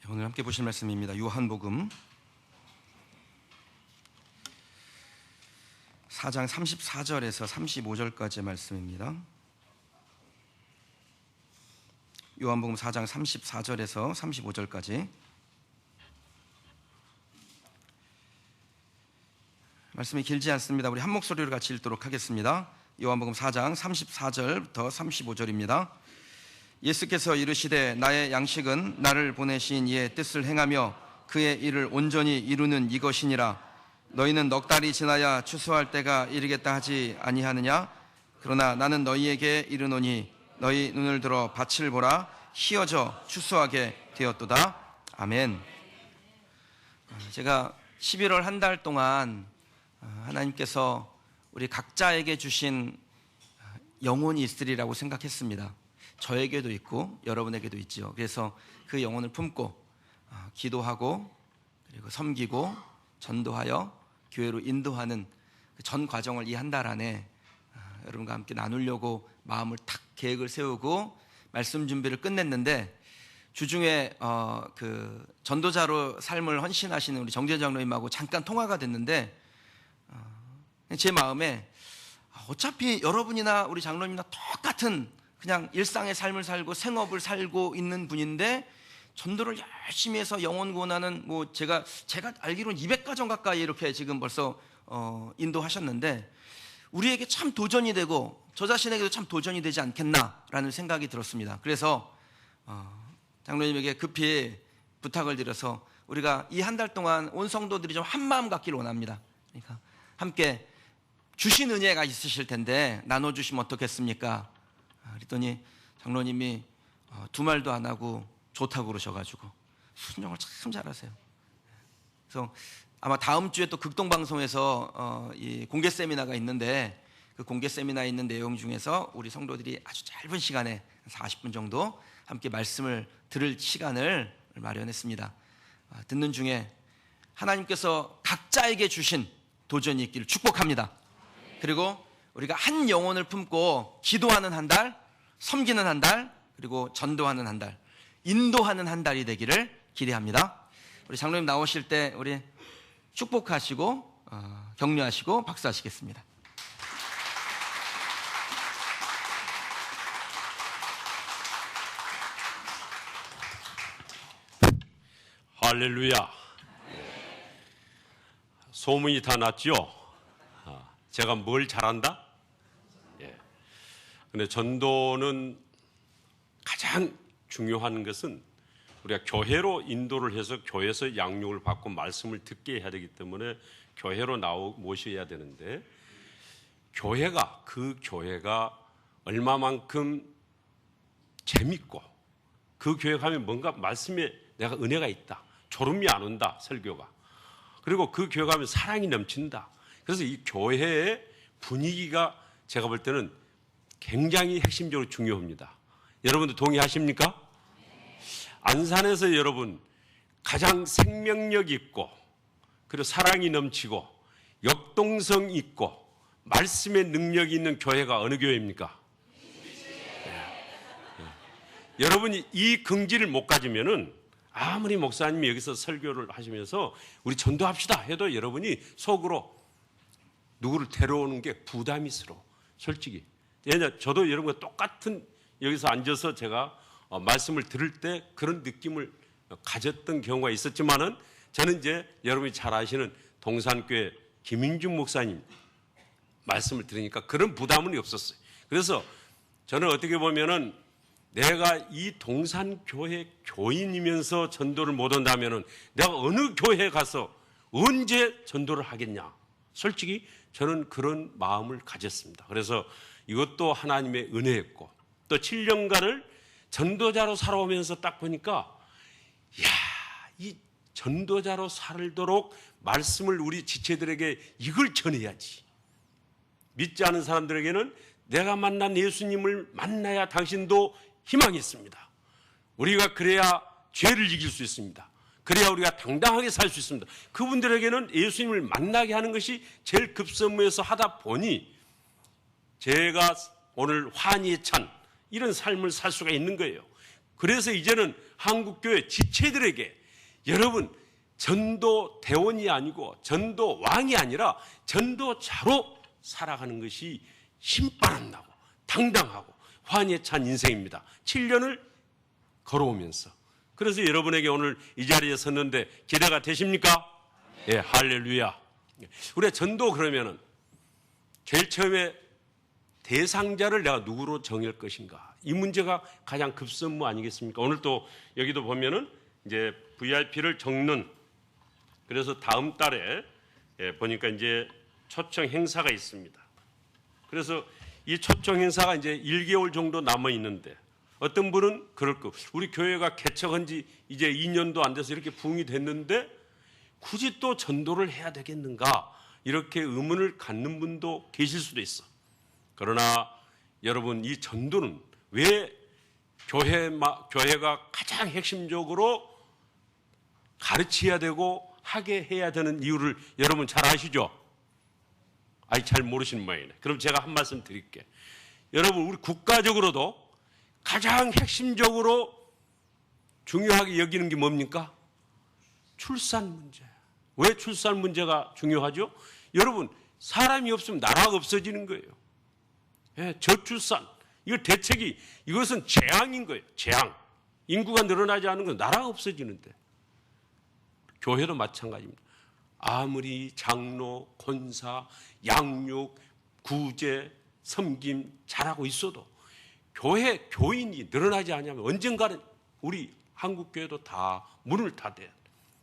오늘 함께 보실 말씀입니다. 요한복음 4장 34절에서 35절까지의 말씀입니다. 요한복음 4장 34절에서 35절까지 말씀이 길지 않습니다. 우리 한 목소리로 같이 읽도록 하겠습니다. 요한복음 4장 34절부터 35절입니다. 예수께서 이르시되 나의 양식은 나를 보내신 이의 뜻을 행하며 그의 일을 온전히 이루는 이것이니라. 너희는 넉 달이 지나야 추수할 때가 이르겠다 하지 아니하느냐? 그러나 나는 너희에게 이르노니 너희 눈을 들어 밭을 보라. 희어져 추수하게 되었도다. 아멘. 제가 11월 한 달 동안 하나님께서 우리 각자에게 주신 영혼이 있으리라고 생각했습니다. 저에게도 있고 여러분에게도 있지요. 그래서 그 영혼을 품고 기도하고 그리고 섬기고 전도하여 교회로 인도하는 그 전 과정을 이 한 달 안에 여러분과 함께 나누려고 마음을 탁 계획을 세우고 말씀 준비를 끝냈는데 주중에 그 전도자로 삶을 헌신하시는 우리 정재 장로님하고 잠깐 통화가 됐는데 제 마음에 어차피 여러분이나 우리 장로님이나 똑같은 그냥 일상의 삶을 살고 생업을 살고 있는 분인데 전도를 열심히 해서 영혼 구원하는 뭐 제가 알기로는 200가정 가까이 이렇게 지금 벌써 인도하셨는데 우리에게 참 도전이 되고 저 자신에게도 참 도전이 되지 않겠나라는 생각이 들었습니다. 그래서 장로님에게 급히 부탁을 드려서 우리가 이 한 달 동안 온 성도들이 좀 한마음 갖기를 원합니다. 그러니까 함께 주신 은혜가 있으실 텐데 나눠주시면 어떻겠습니까? 그랬더니 장로님이 두 말도 안 하고 좋다고 그러셔가지고 순종을 참 잘하세요. 그래서 아마 다음 주에 또 극동방송에서 이 공개 세미나가 있는데 그 공개 세미나에 있는 내용 중에서 우리 성도들이 아주 짧은 시간에 40분 정도 함께 말씀을 들을 시간을 마련했습니다. 듣는 중에 하나님께서 각자에게 주신 도전이 있기를 축복합니다. 그리고 우리가 한 영혼을 품고 기도하는 한 달, 섬기는 한 달, 그리고 전도하는 한 달, 인도하는 한 달이 되기를 기대합니다. 우리 장로님 나오실 때 우리 축복하시고 격려하시고 박수하시겠습니다. 할렐루야. 소문이 다 났죠? 제가 뭘 잘한다? 근데 전도는 가장 중요한 것은 우리가 교회로 인도를 해서 교회에서 양육을 받고 말씀을 듣게 해야 되기 때문에 교회로 모셔야 되는데 그 교회가 얼마만큼 재밌고 그 교회 가면 뭔가 말씀에 내가 은혜가 있다. 졸음이 안 온다. 설교가. 그리고 그 교회 가면 사랑이 넘친다. 그래서 이 교회의 분위기가 제가 볼 때는 굉장히 핵심적으로 중요합니다. 여러분도 동의하십니까? 안산에서 여러분 가장 생명력 있고 그리고 사랑이 넘치고 역동성 있고 말씀의 능력이 있는 교회가 어느 교회입니까? 여러분이 이 긍지를 못 가지면은 아무리 목사님이 여기서 설교를 하시면서 우리 전도합시다 해도 여러분이 속으로 누구를 데려오는 게 부담이스러워. 솔직히. 왜냐, 저도 여러분과 똑같은 여기서 앉아서 제가 말씀을 들을 때 그런 느낌을 가졌던 경우가 있었지만은 저는 이제 여러분이 잘 아시는 동산교회 김인중 목사님 말씀을 들으니까 그런 부담은 없었어요. 그래서 저는 어떻게 보면은 내가 이 동산교회 교인이면서 전도를 못 한다면은 내가 어느 교회에 가서 언제 전도를 하겠냐. 솔직히 저는 그런 마음을 가졌습니다. 그래서 이것도 하나님의 은혜였고 또 7년간을 전도자로 살아오면서 딱 보니까 이 전도자로 살도록 말씀을 우리 지체들에게 이걸 전해야지. 믿지 않은 사람들에게는 내가 만난 예수님을 만나야 당신도 희망이 있습니다. 우리가 그래야 죄를 이길 수 있습니다. 그래야 우리가 당당하게 살 수 있습니다. 그분들에게는 예수님을 만나게 하는 것이 제일 급선무에서 하다 보니 제가 오늘 환희에 찬 이런 삶을 살 수가 있는 거예요. 그래서 이제는 한국교회 지체들에게 여러분 전도 대원이 아니고 전도 왕이 아니라 전도자로 살아가는 것이 힘바람 나고 당당하고 환희에 찬 인생입니다. 7년을 걸어오면서. 그래서 여러분에게 오늘 이 자리에 섰는데 기대가 되십니까? 예, 할렐루야. 우리가 전도 그러면은 제일 처음에 대상자를 내가 누구로 정할 것인가? 이 문제가 가장 급선무 아니겠습니까? 오늘 또 여기도 보면은 이제 VIP를 적는, 그래서 다음 달에 보니까 이제 초청 행사가 있습니다. 그래서 이 초청 행사가 이제 1개월 정도 남아 있는데 어떤 분은 그럴 거, 우리 교회가 개척한 지 이제 2년도 안 돼서 이렇게 부흥이 됐는데 굳이 또 전도를 해야 되겠는가? 이렇게 의문을 갖는 분도 계실 수도 있어. 그러나 여러분, 이 전도는 왜 교회가 가장 핵심적으로 가르쳐야 되고 하게 해야 되는 이유를 여러분 잘 아시죠? 잘 모르시는 모양이네. 그럼 제가 한 말씀 드릴게. 여러분, 우리 국가적으로도 가장 핵심적으로 중요하게 여기는 게 뭡니까? 출산 문제. 왜 출산 문제가 중요하죠? 여러분, 사람이 없으면 나라가 없어지는 거예요. 예, 저출산. 이거 대책이, 이것은 재앙인 거예요. 재앙. 인구가 늘어나지 않은 건 나라가 없어지는데. 교회도 마찬가지입니다. 아무리 장로, 권사, 양육, 구제, 섬김 잘하고 있어도 교회 교인이 늘어나지 않으면 언젠가는 우리 한국 교회도 다 문을 닫아야 돼.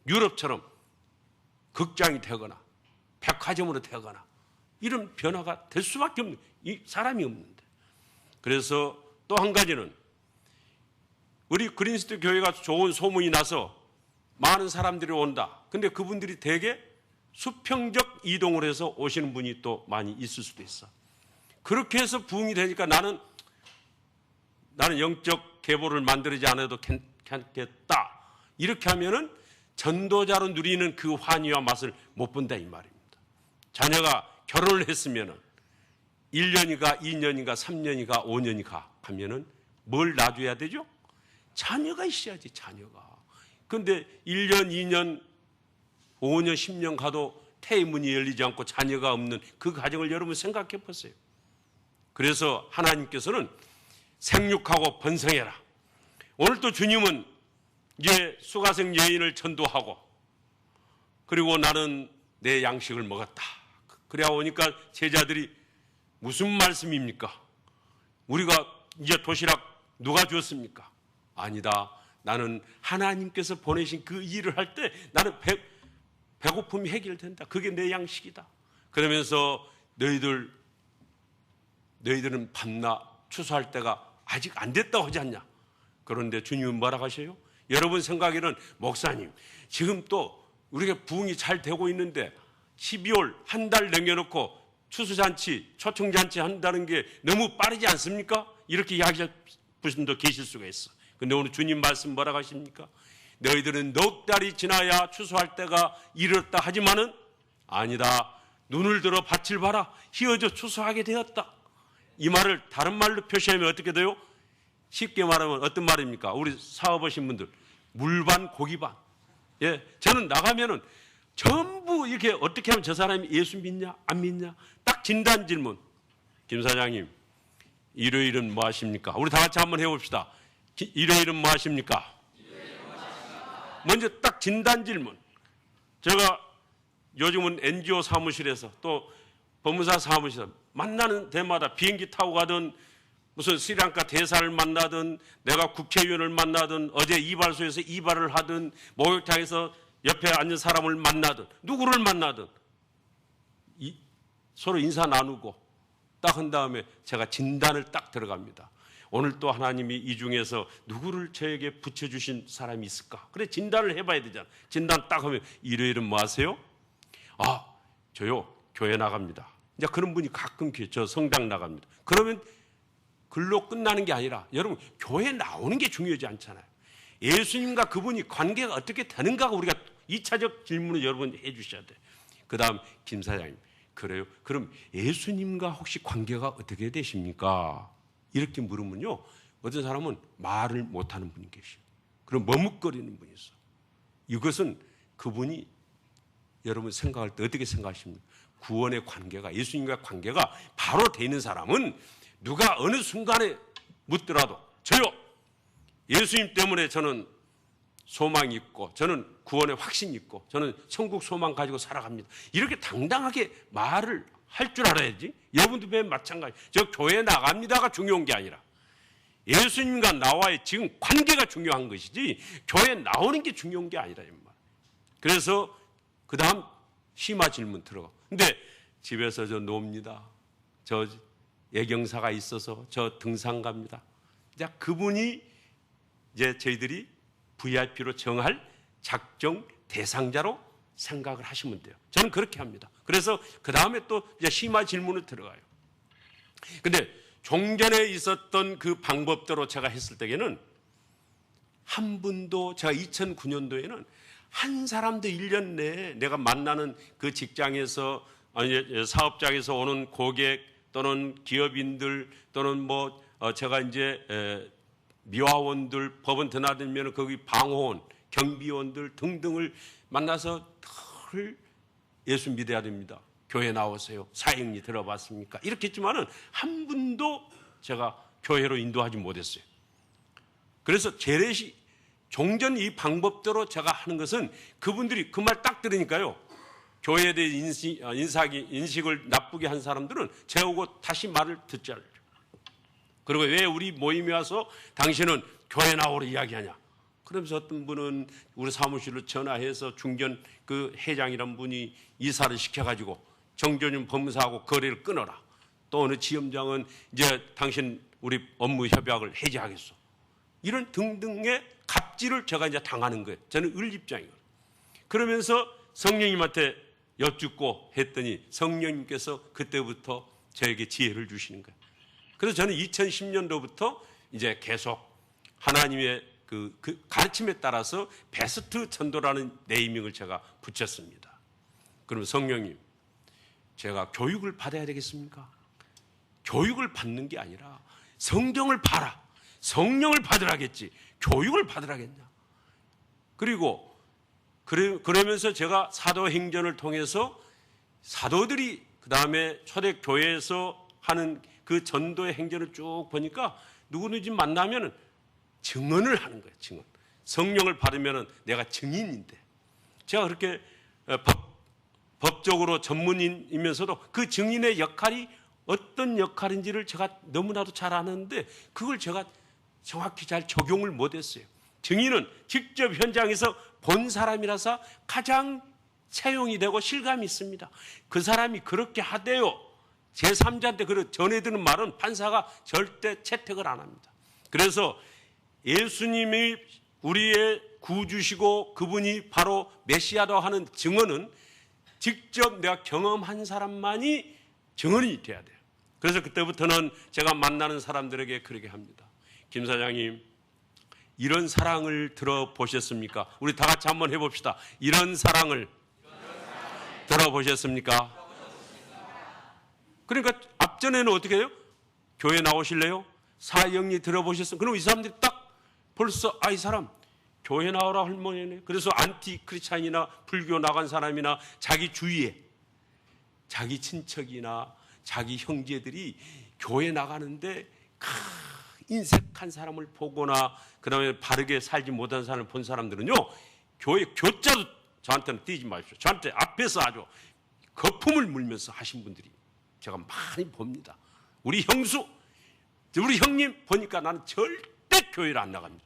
유럽처럼 극장이 되거나 백화점으로 되거나 이런 변화가 될 수밖에 없는, 이 사람이 없는데. 그래서 또 한 가지는 우리 그린스트 교회가 좋은 소문이 나서 많은 사람들이 온다. 근데 그분들이 대개 수평적 이동을 해서 오시는 분이 또 많이 있을 수도 있어. 그렇게 해서 부흥이 되니까 나는 영적 계보를 만들지 않아도 괜찮겠다. 이렇게 하면은 전도자로 누리는 그 환희와 맛을 못 본다 이 말입니다. 자녀가 결혼을 했으면은 1년이가 2년이가 3년이가 5년이가 가면은 뭘 놔줘야 되죠? 자녀가 있어야지, 자녀가. 그런데 1년, 2년, 5년, 10년 가도 태의 문이 열리지 않고 자녀가 없는 그 가정을 여러분 생각해 보세요. 그래서 하나님께서는 생육하고 번성해라. 오늘 또 주님은 이제 수가성 여인을 전도하고, 그리고 나는 내 양식을 먹었다. 그래 오니까 제자들이 무슨 말씀입니까? 우리가 이제 도시락 누가 주었습니까? 아니다. 나는 하나님께서 보내신 그 일을 할 때 나는 배고픔이 해결된다. 그게 내 양식이다. 그러면서 너희들은 밤낮 추수할 때가 아직 안 됐다고 하지 않냐? 그런데 주님은 뭐라고 하셔요? 여러분 생각에는 목사님, 지금 또 우리가 부흥이 잘 되고 있는데 12월 한 달 남겨놓고 추수잔치, 초청잔치 한다는 게 너무 빠르지 않습니까? 이렇게 이야기할 분도 계실 수가 있어. 근데 오늘 주님 말씀 뭐라고 하십니까? 너희들은 넉 달이 지나야 추수할 때가 이르렀다 하지만은 아니다. 눈을 들어 밭을 봐라. 희어져 추수하게 되었다. 이 말을 다른 말로 표시하면 어떻게 돼요? 쉽게 말하면 어떤 말입니까? 우리 사업하신 분들, 물반 고기반. 예, 저는 나가면은 전부 이렇게 어떻게 하면 저 사람이 예수 믿냐 안 믿냐 딱 진단 질문. 김 사장님, 일요일은 뭐 하십니까? 우리 다 같이 한번 해봅시다. 일요일은 뭐 하십니까? 먼저 딱 진단 질문. 제가 요즘은 NGO 사무실에서 또 법무사 사무실에서 만나는 데마다 비행기 타고 가든 무슨 스리랑카 대사를 만나든 내가 국회의원을 만나든 어제 이발소에서 이발을 하든 목욕탕에서 옆에 앉은 사람을 만나든 누구를 만나든 서로 인사 나누고 딱 한 다음에 제가 진단을 딱 들어갑니다. 오늘 또 하나님이 이 중에서 누구를 저에게 붙여주신 사람이 있을까? 그래 진단을 해봐야 되잖아. 진단 딱 하면 일요일은 뭐 하세요? 아 저요 교회 나갑니다. 이제 그런 분이 가끔 저 성당 나갑니다. 그러면 글로 끝나는 게 아니라 여러분 교회 나오는 게 중요하지 않잖아요. 예수님과 그분이 관계가 어떻게 되는가가 우리가 2차적 질문을 여러분 해 주셔야 돼요. 그 다음 김 사장님, 그래요? 그럼 예수님과 혹시 관계가 어떻게 되십니까? 이렇게 물으면요 어떤 사람은 말을 못하는 분이 계셔. 그럼 머뭇거리는 분이 있어. 이것은 그분이 여러분 생각할 때 어떻게 생각하십니까? 구원의 관계가, 예수님과 관계가 바로 돼 있는 사람은 누가 어느 순간에 묻더라도 저요, 예수님 때문에 저는 소망이 있고, 저는 구원의 확신이 있고, 저는 천국 소망 가지고 살아갑니다. 이렇게 당당하게 말을 할 줄 알아야지. 여러분도 왜 마찬가지. 저 교회 나갑니다가 중요한 게 아니라 예수님과 나와의 지금 관계가 중요한 것이지 교회 나오는 게 중요한 게 아니라. 그래서 그 다음 심화 질문 들어가. 근데 집에서 저 놉니다. 저 예경사가 있어서 저 등산 갑니다. 이제 그분이 이제 저희들이 VIP로 정할 작정 대상자로 생각을 하시면 돼요. 저는 그렇게 합니다. 그래서 그 다음에 또 이제 심화 질문을 들어가요. 근데 종전에 있었던 그 방법대로 제가 했을 때에는 한 분도, 제가 2009년도에는 한 사람도 1년 내에 내가 만나는 그 직장에서, 아니, 사업장에서 오는 고객 또는 기업인들 또는 제가 이제 미화원들, 법원 드나들면 거기 방호원, 경비원들 등등을 만나서 늘 예수 믿어야 됩니다. 교회 나오세요. 사행리 들어봤습니까? 이렇게 했지만은 한 분도 제가 교회로 인도하지 못했어요. 그래서 재래시 종전 이 방법대로 제가 하는 것은 그분들이 그 말 딱 들으니까요. 교회에 대해 인식을 나쁘게 한 사람들은 재우고 다시 말을 듣지 않죠. 그리고 왜 우리 모임에 와서 당신은 교회 나오러 이야기하냐? 그러면서 어떤 분은 우리 사무실로 전화해서 중견 그 회장이란 분이 이사를 시켜가지고 정조준 법무사하고 거래를 끊어라. 또 어느 지점장은 이제 당신 우리 업무 협약을 해지하겠소. 이런 등등의 갑질을 제가 이제 당하는 거예요. 저는 을 입장이거든요. 그러면서 성령님한테 여쭙고 했더니 성령님께서 그때부터 저에게 지혜를 주시는 거예요. 그래서 저는 2010년도부터 이제 계속 하나님의 그 가르침에 따라서 베스트 전도라는 네이밍을 제가 붙였습니다. 그럼 성령님, 제가 교육을 받아야 되겠습니까? 교육을 받는 게 아니라 성경을 봐라. 성령을 받으라겠지. 교육을 받으라겠냐. 그리고 그러면서 제가 사도행전을 통해서 사도들이 그 다음에 초대교회에서 하는 그 전도의 행전을 쭉 보니까 누구든지 만나면 증언을 하는 거예요. 증언. 성령을 받으면 내가 증인인데, 제가 그렇게 법적으로 전문인이면서도 그 증인의 역할이 어떤 역할인지를 제가 너무나도 잘 아는데 그걸 제가 정확히 잘 적용을 못했어요. 증인은 직접 현장에서 본 사람이라서 가장 채용이 되고 실감이 있습니다. 그 사람이 그렇게 하대요. 제3자한테 그렇게 전해드는 말은 판사가 절대 채택을 안 합니다. 그래서 예수님이 우리의 구주시고 그분이 바로 메시아다 하는 증언은 직접 내가 경험한 사람만이 증언이 돼야 돼요. 그래서 그때부터는 제가 만나는 사람들에게 그렇게 합니다. 김 사장님, 이런 사랑을 들어보셨습니까? 우리 다 같이 한번 해봅시다. 이런 사랑을 들어보셨습니까? 그러니까 앞전에는 어떻게 해요? 교회 나오실래요? 사형리 들어보셨습니까? 그럼 이 사람들이 딱 벌써 이 사람 교회 나오라 할머니네. 그래서 안티 크리스찬이나 불교 나간 사람이나 자기 주위에 자기 친척이나 자기 형제들이 교회 나가는데 인색한 사람을 보거나 그다음에 바르게 살지 못한 사람을 본 사람들은요, 교회 교자도 저한테는 띄지 마십시오. 저한테 앞에서 아주 거품을 물면서 하신 분들이 제가 많이 봅니다. 우리 형수, 우리 형님 보니까 나는 절대 교회를 안 나갑니다.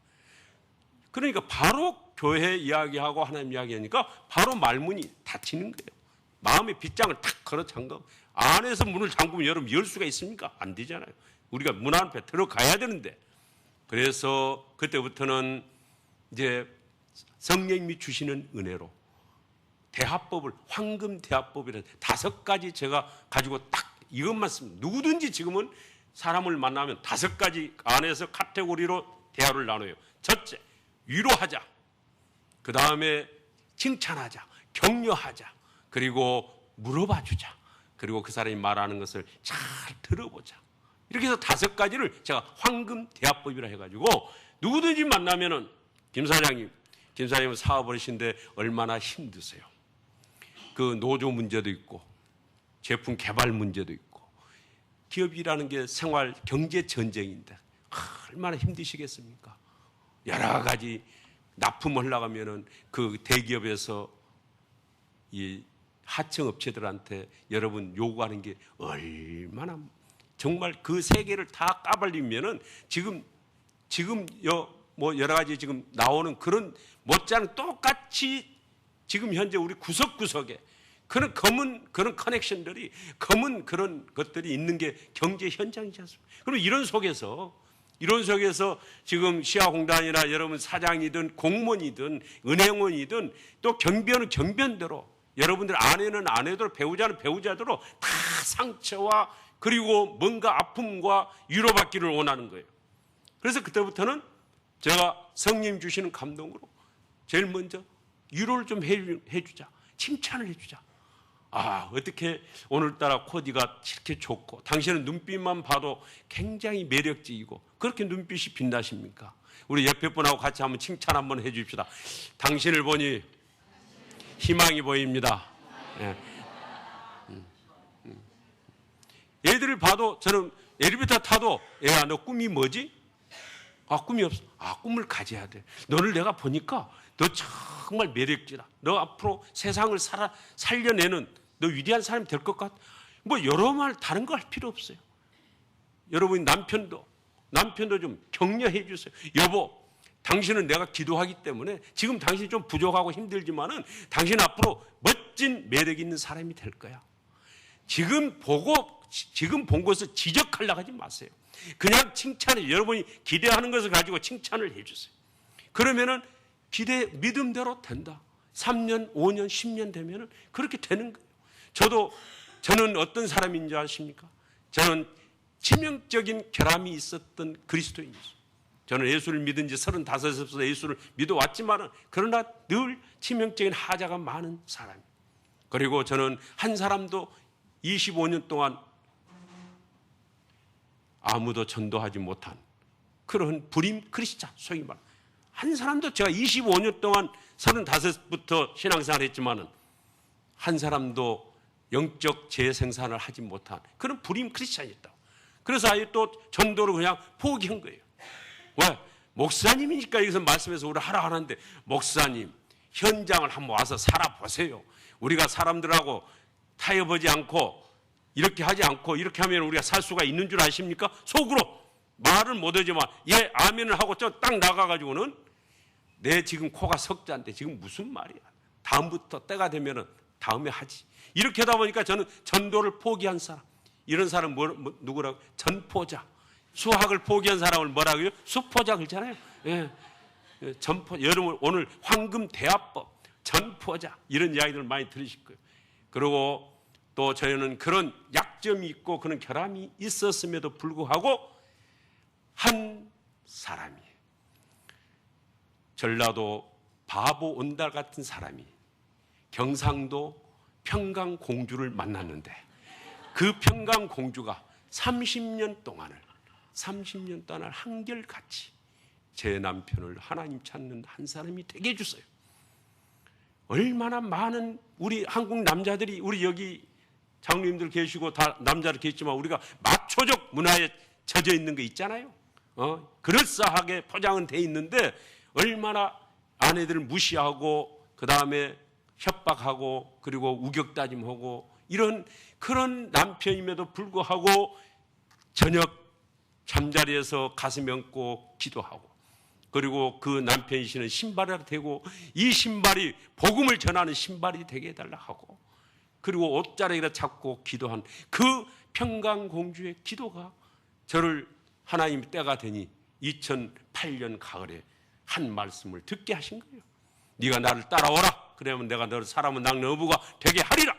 그러니까 바로 교회 이야기하고 하나님 이야기하니까 바로 말문이 닫히는 거예요. 마음의 빗장을 탁 걸어 잠금. 안에서 문을 잠그면 여러분 열 수가 있습니까? 안 되잖아요. 우리가 문 앞에 들어가야 되는데. 그래서 그때부터는 이제 성령님이 주시는 은혜로 대화법을, 황금 대화법이라는 5가지 제가 가지고 딱 이것만 쓰면 누구든지 지금은 사람을 만나면 5가지 안에서 카테고리로 대화를 나눠요. 첫째, 위로하자. 그 다음에 칭찬하자. 격려하자. 그리고 물어봐 주자. 그리고 그 사람이 말하는 것을 잘 들어보자. 이렇게 해서 5가지를 제가 황금 대화법이라 해가지고 누구든지 만나면은 김 사장님은 사업을 하시는데 얼마나 힘드세요. 그 노조 문제도 있고 제품 개발 문제도 있고 기업이라는 게 생활 경제 전쟁인데 얼마나 힘드시겠습니까? 여러 가지 납품을 하려면은 그 대기업에서 이 하청 업체들한테 여러분 요구하는 게 얼마나 정말 그 세계를 다 까발리면은 지금 뭐 여러 가지 지금 나오는 그런 못지않은 똑같이 지금 현재 우리 구석구석에 그런 검은 그런 커넥션들이 검은 그런 것들이 있는 게 경제 현장이지 않습니까? 그럼 이런 속에서 지금 시아공단이나 여러분 사장이든 공무원이든 은행원이든 또 경비원은 경비원대로 여러분들 아내는 아내대로 배우자는 배우자대로 다 상처와 그리고 뭔가 아픔과 위로받기를 원하는 거예요. 그래서 그때부터는 제가 성님 주시는 감동으로 제일 먼저 위로를 좀 해주자. 칭찬을 해주자. 어떻게 오늘따라 코디가 이렇게 좋고 당신은 눈빛만 봐도 굉장히 매력적이고 그렇게 눈빛이 빛나십니까? 우리 옆에 분하고 같이 한번 칭찬 한번 해 줍시다. 당신을 보니 희망이 보입니다. 예. 애들을 봐도 저는 엘리베이터 타도 애야 너 꿈이 뭐지? 꿈이 없어. 꿈을 가져야 돼. 너를 내가 보니까 너 정말 매력지다. 너 앞으로 세상을 살려내는 너 위대한 사람이 될 것 같아. 뭐 여러 말 다른 거 할 필요 없어요. 여러분 남편도 좀 격려해 주세요. 여보, 당신은 내가 기도하기 때문에 지금 당신이 좀 부족하고 힘들지만은 당신 앞으로 멋진 매력 있는 사람이 될 거야. 지금 본 것을 지적하려고 하지 마세요. 그냥 칭찬해. 여러분이 기대하는 것을 가지고 칭찬을 해 주세요. 그러면은 믿음대로 된다. 3년, 5년, 10년 되면은 그렇게 되는 거예요. 저는 어떤 사람인지 아십니까? 저는 치명적인 결함이 있었던 그리스도인이었어요. 저는 예수를 믿은 지 35세부터 예수를 믿어왔지만은 그러나 늘 치명적인 하자가 많은 사람이에요. 그리고 저는 한 사람도 25년 동안 아무도 전도하지 못한 그런 불임 크리스찬, 소위 말. 한 사람도 제가 25년 동안 35부터 신앙생활을 했지만은 한 사람도 영적 재생산을 하지 못한 그런 불임 크리스찬이었다. 그래서 아예 또 전도를 그냥 포기한 거예요. 왜? 목사님이니까 여기서 말씀해서 우리 하라 하는데 목사님 현장을 한번 와서 살아보세요. 우리가 사람들하고 타협하지 않고 이렇게 하지 않고 이렇게 하면 우리가 살 수가 있는 줄 아십니까? 속으로 말을 못하지만 예 아멘을 하고 저 딱 나가가지고는 내 지금 코가 석자인데 지금 무슨 말이야. 다음부터 때가 되면은 다음에 하지. 이렇게 하다 보니까 저는 전도를 포기한 사람. 이런 사람 누구라고? 전포자. 수학을 포기한 사람을 뭐라고요? 수포자 그렇잖아요. 예. 여러분 오늘 황금 대화법, 전포자 이런 이야기들 많이 들으실 거예요. 그리고 또 저희는 그런 약점이 있고 그런 결함이 있었음에도 불구하고 한 사람이 전라도 바보 온달 같은 사람이 경상도 평강공주를 만났는데 그 평강공주가 30년 동안을 한결같이 제 남편을 하나님 찾는 한 사람이 되게 해주세요. 얼마나 많은 우리 한국 남자들이 우리 여기 장로님들 계시고 다 남자들 계시지만 우리가 마초적 문화에 젖어 있는 거 있잖아요. 그럴싸하게 포장은 돼 있는데 얼마나 아내들을 무시하고 그 다음에 협박하고 그리고 우격다짐하고 이런 그런 남편임에도 불구하고 저녁 잠자리에서 가슴 얹고 기도하고 그리고 그 남편이 신은 신발이 되고 이 신발이 복음을 전하는 신발이 되게 해달라 하고 그리고 옷자락에다 잡고 기도한 그 평강공주의 기도가 저를 하나님 때가 되니 2008년 가을에 한 말씀을 듣게 하신 거예요. 네가 나를 따라오라. 그러면 내가 너를 사람은 낭 어부가 되게 하리라.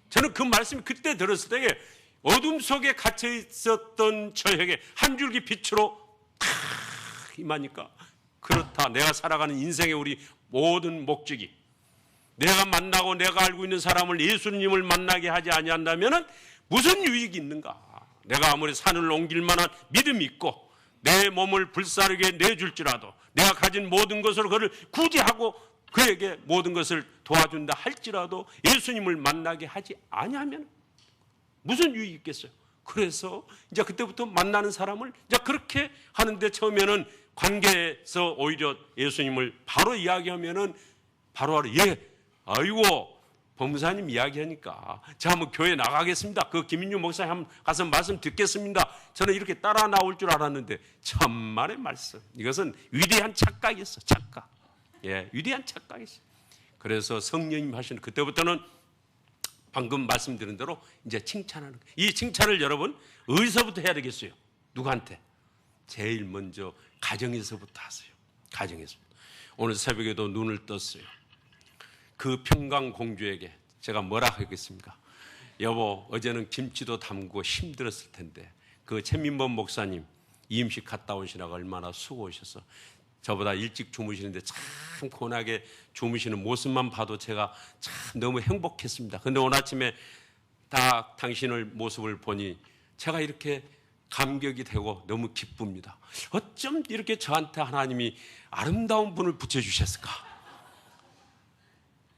저는 그 말씀이 그때 들었을 때 어둠 속에 갇혀 있었던 저에게 한 줄기 빛으로 탁 임하니까 그렇다. 내가 살아가는 인생의 우리 모든 목적이 내가 만나고 내가 알고 있는 사람을 예수님을 만나게 하지 아니한다면은 무슨 유익이 있는가? 내가 아무리 산을 옮길 만한 믿음이 있고 내 몸을 불사르게 내줄지라도 내가 가진 모든 것으로 그를 구제하고 그에게 모든 것을 도와준다 할지라도 예수님을 만나게 하지 아니하면 무슨 유익이 있겠어요? 그래서 이제 그때부터 만나는 사람을 이제 그렇게 하는데 처음에는 관계에서 오히려 예수님을 바로 이야기하면은 바로 예, 아이고 법무사님 이야기하니까 자 한번 교회 나가겠습니다. 그 김인유 목사님 한번 가서 말씀 듣겠습니다. 저는 이렇게 따라 나올 줄 알았는데 천만의 말씀. 이것은 위대한 착각이었어. 착각. 예, 위대한 착각이었어. 그래서 성령님 하시는 그때부터는 방금 말씀드린 대로 이제 칭찬하는 거예요. 이 칭찬을 여러분 어디서부터 해야 되겠어요? 누구한테? 제일 먼저 가정에서부터 하세요. 가정에서. 오늘 새벽에도 눈을 떴어요. 그 평강 공주에게 제가 뭐라 하겠습니까? 여보, 어제는 김치도 담고 힘들었을 텐데 그 최민범 목사님 이임식 갔다 오시라고 얼마나 수고하셔서 저보다 일찍 주무시는데 참 고운하게 주무시는 모습만 봐도 제가 참 너무 행복했습니다. 그런데 오늘 아침에 딱 당신의 모습을 보니 제가 이렇게 감격이 되고 너무 기쁩니다. 어쩜 이렇게 저한테 하나님이 아름다운 분을 붙여주셨을까?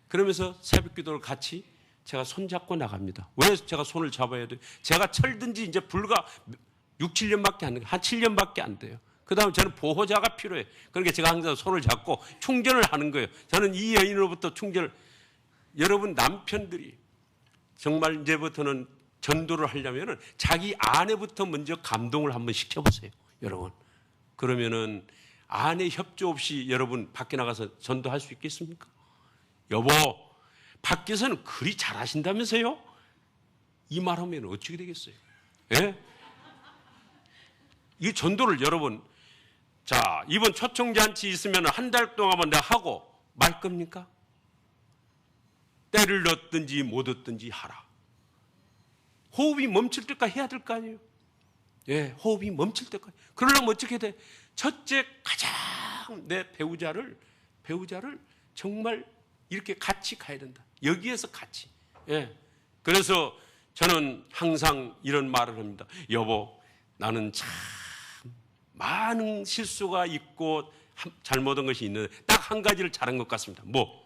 그러면서 새벽 기도를 같이 제가 손잡고 나갑니다. 왜 제가 손을 잡아야 돼요? 제가 철든지 이제 불과 6, 7년밖에 안 돼요. 한 7년밖에 안 돼요. 그 다음에 저는 보호자가 필요해요. 그러니까 제가 항상 손을 잡고 충전을 하는 거예요. 저는 이 여인으로부터 충전을, 여러분 남편들이 정말 이제부터는 전도를 하려면은 자기 아내부터 먼저 감동을 한번 시켜보세요. 여러분. 그러면은 아내 협조 없이 여러분 밖에 나가서 전도할 수 있겠습니까? 여보, 밖에서는 그리 잘하신다면서요? 이 말하면 어떻게 되겠어요? 예? 이 전도를 여러분, 자, 이번 초청잔치 있으면 한 달 동안만 내가 하고 말 겁니까? 때를 얻든지 못 얻든지 하라. 호흡이 멈출 때까지 해야 될 거 아니에요? 예, 호흡이 멈출 때까지. 그러려면 어떻게 돼? 첫째, 가장 내 배우자를 정말 이렇게 같이 가야 된다. 여기에서 같이. 예. 그래서 저는 항상 이런 말을 합니다. 여보, 나는 참 많은 실수가 있고 잘못한 것이 있는데 딱 한 가지를 잘한 것 같습니다. 뭐?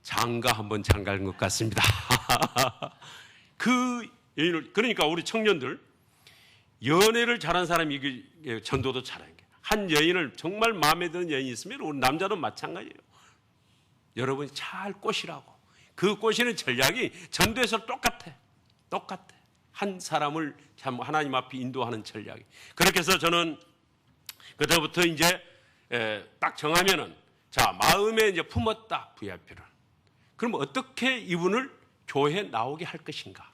장가 한번 장가한 것 같습니다. 그러니까 우리 청년들 연애를 잘한 사람이 전도도 잘하는 거예요. 한 여인을 정말 마음에 드는 여인이 있으면 우리 남자도 마찬가지예요. 여러분이 잘 꼬시라고. 그 꼬시는 전략이 전도에서 똑같아. 한 사람을 참 하나님 앞에 인도하는 전략이. 그렇게 해서 저는 그때부터 이제 딱 정하면은 자, 마음에 이제 품었다, VIP를. 그럼 어떻게 이분을 교회에 나오게 할 것인가?